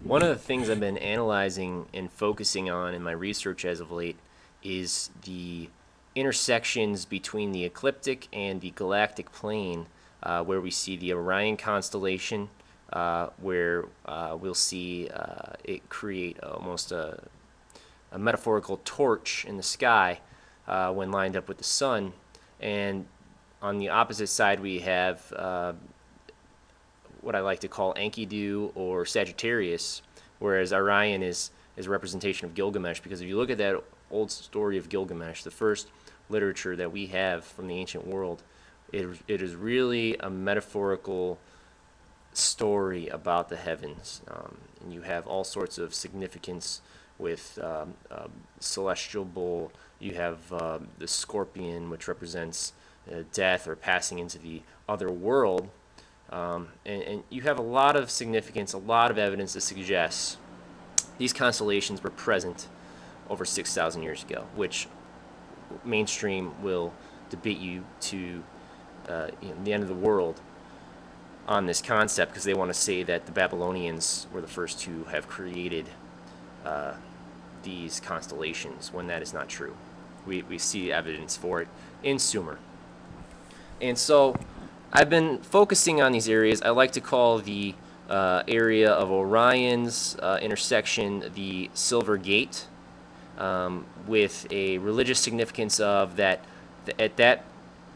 One of the things I've been analyzing and focusing on in my research as of late is the intersections between the ecliptic and the galactic plane, where we see the Orion constellation, where we'll see it create almost a metaphorical torch in the sky when lined up with the sun. And on the opposite side, we have what I like to call Enkidu or Sagittarius, whereas Orion is a representation of Gilgamesh. Because if you look at that old story of Gilgamesh, the first literature that we have from the ancient world, it is really a metaphorical story about the heavens. And you have all sorts of significance with celestial bull. You have the scorpion, which represents death or passing into the other world. And you have a lot of significance, a lot of evidence that suggests these constellations were present over 6,000 years ago, which mainstream will debate you to the end of the world on this concept, because they want to say that the Babylonians were the first to have created these constellations, when that is not true. We see evidence for it in Sumer. And so I've been focusing on these areas. I like to call the area of Orion's intersection the Silver Gate, with a religious significance of that at that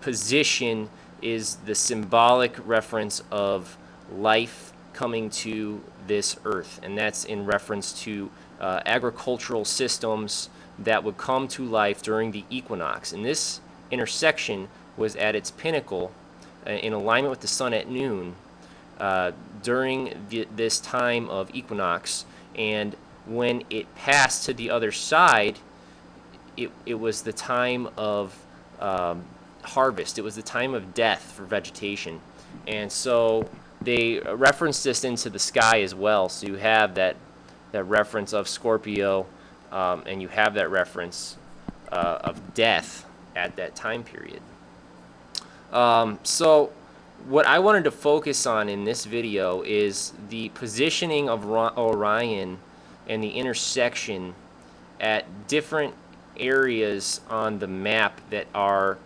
position is the symbolic reference of life coming to this earth, and that's in reference to agricultural systems that would come to life during the equinox. And this intersection was at its pinnacle in alignment with the sun at noon during this time of equinox. And when it passed to the other side, it was the time of harvest. It was the time of death for vegetation. And so they referenced this into the sky as well. So you have that reference of Scorpio, and you have that reference of death at that time period. So what I wanted to focus on in this video is the positioning of Orion and the intersection at different areas on the map that are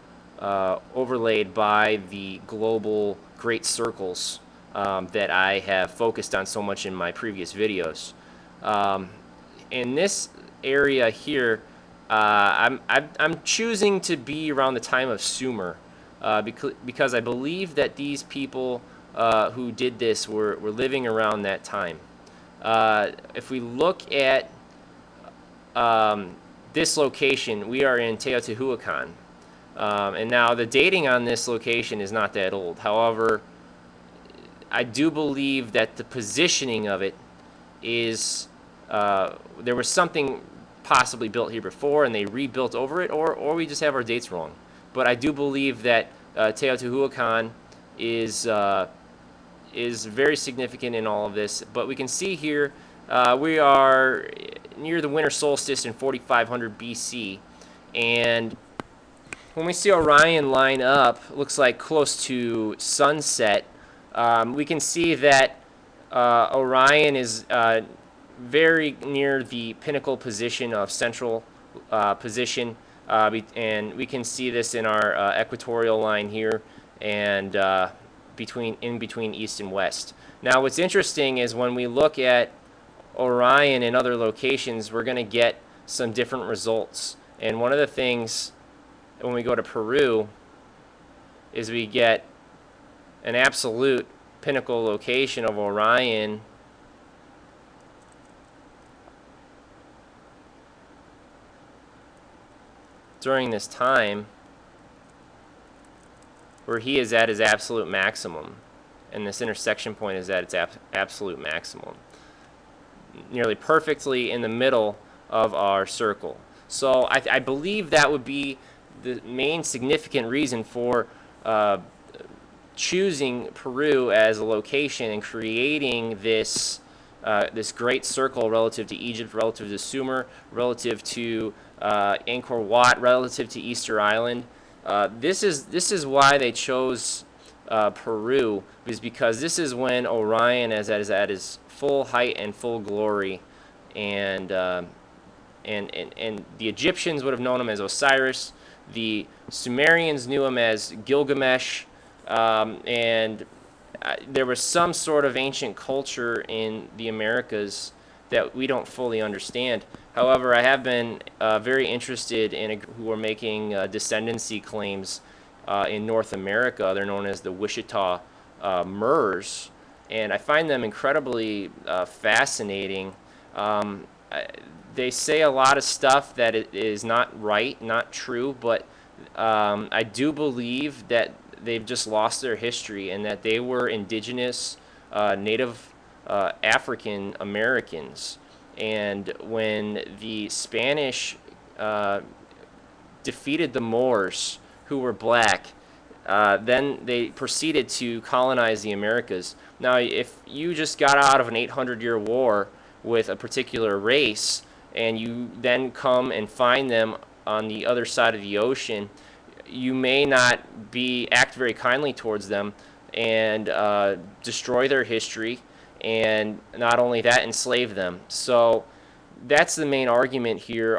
overlaid by the global great circles that I have focused on so much in my previous videos. In this area here, I'm choosing to be around the time of Sumer, because I believe that these people who did this were living around that time. If we look at this location, we are in Teotihuacan. And now the dating on this location is not that old. However, I do believe that the positioning of it is, there was something possibly built here before and they rebuilt over it, or we just have our dates wrong. But I do believe that Teotihuacan is very significant in all of this. But we can see here we are near the winter solstice in 4500 BC, and when we see Orion line up, looks like close to sunset, we can see that Orion is very near the pinnacle position of central position, and we can see this in our equatorial line here, and in between east and west. Now what's interesting is when we look at Orion in other locations, we're going to get some different results. And one of the things when we go to Peru is we get an absolute pinnacle location of Orion during this time, where he is at his absolute maximum, and this intersection point is at its absolute maximum, nearly perfectly in the middle of our circle. So I believe that would be the main significant reason for choosing Peru as a location and creating this this great circle relative to Egypt, relative to Sumer, relative to Angkor Wat, relative to Easter Island. This is why they chose Peru, is because this is when Orion is at his full height and full glory, and and the Egyptians would have known him as Osiris. The Sumerians knew him as Gilgamesh, and there was some sort of ancient culture in the Americas that we don't fully understand. However, I have been very interested in who are making descendancy claims in North America. They're known as the Wichita Murs, and I find them incredibly fascinating. They say a lot of stuff that is not right, not true, but I do believe that they've just lost their history and that they were indigenous Native African Americans. And when the Spanish defeated the Moors, who were black, then they proceeded to colonize the Americas. Now, if you just got out of an 800-year war with a particular race, and you then come and find them on the other side of the ocean, you may not act very kindly towards them and destroy their history, and not only that, enslave them. So that's the main argument here.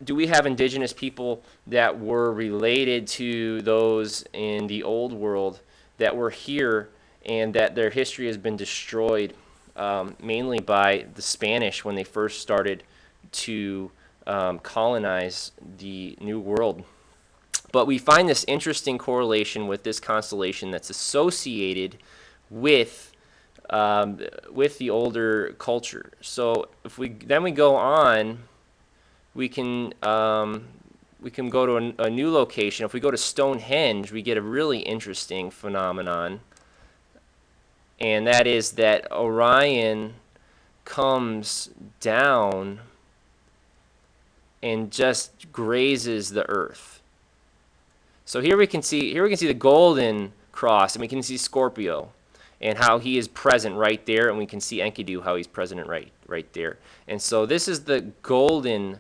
Do we have indigenous people that were related to those in the old world that were here and that their history has been destroyed mainly by the Spanish when they first started to colonize the New World? But we find this interesting correlation with this constellation that's associated with the older culture. So if we go on, we can go to a new location. If we go to Stonehenge, we get a really interesting phenomenon, and that is that Orion comes down and just grazes the earth. So here we can see the golden cross, and we can see Scorpio and how he is present right there, and we can see Enkidu, how he's present right there. And so this is the golden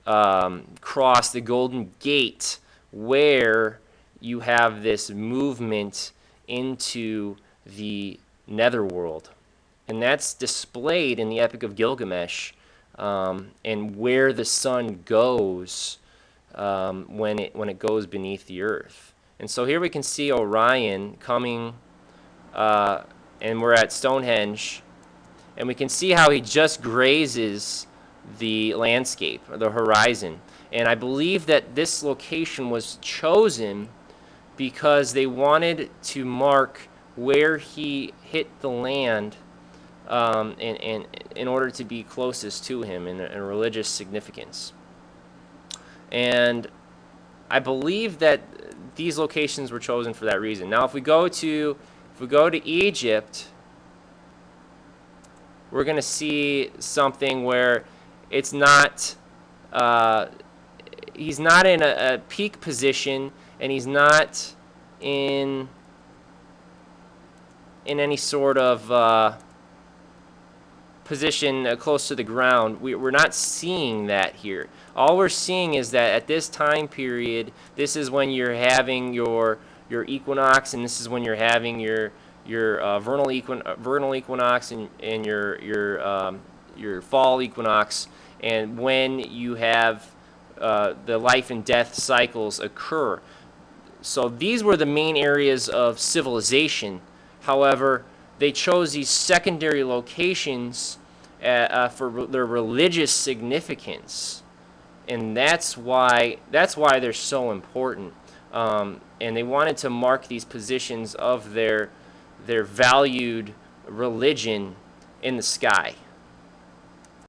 cross, the golden gate, where you have this movement into the netherworld, and that's displayed in the Epic of Gilgamesh, and where the sun goes when it goes beneath the earth. And so here we can see Orion coming, and we're at Stonehenge, and we can see how he just grazes the landscape, the horizon. And I believe that this location was chosen because they wanted to mark where he hit the land in order to be closest to him in religious significance. And I believe that these locations were chosen for that reason. Now, if we go to Egypt, we're going to see something where it's not he's not in a peak position, and he's not in any sort of position close to the ground. We're not seeing that here. All we're seeing is that at this time period, this is when you're having your equinox, and this is when you're having your vernal equinox and your fall equinox, and when you have the life and death cycles occur. So these were the main areas of civilization. However, they chose these secondary locations for their religious significance, and that's why they're so important. And they wanted to mark these positions of their valued religion in the sky.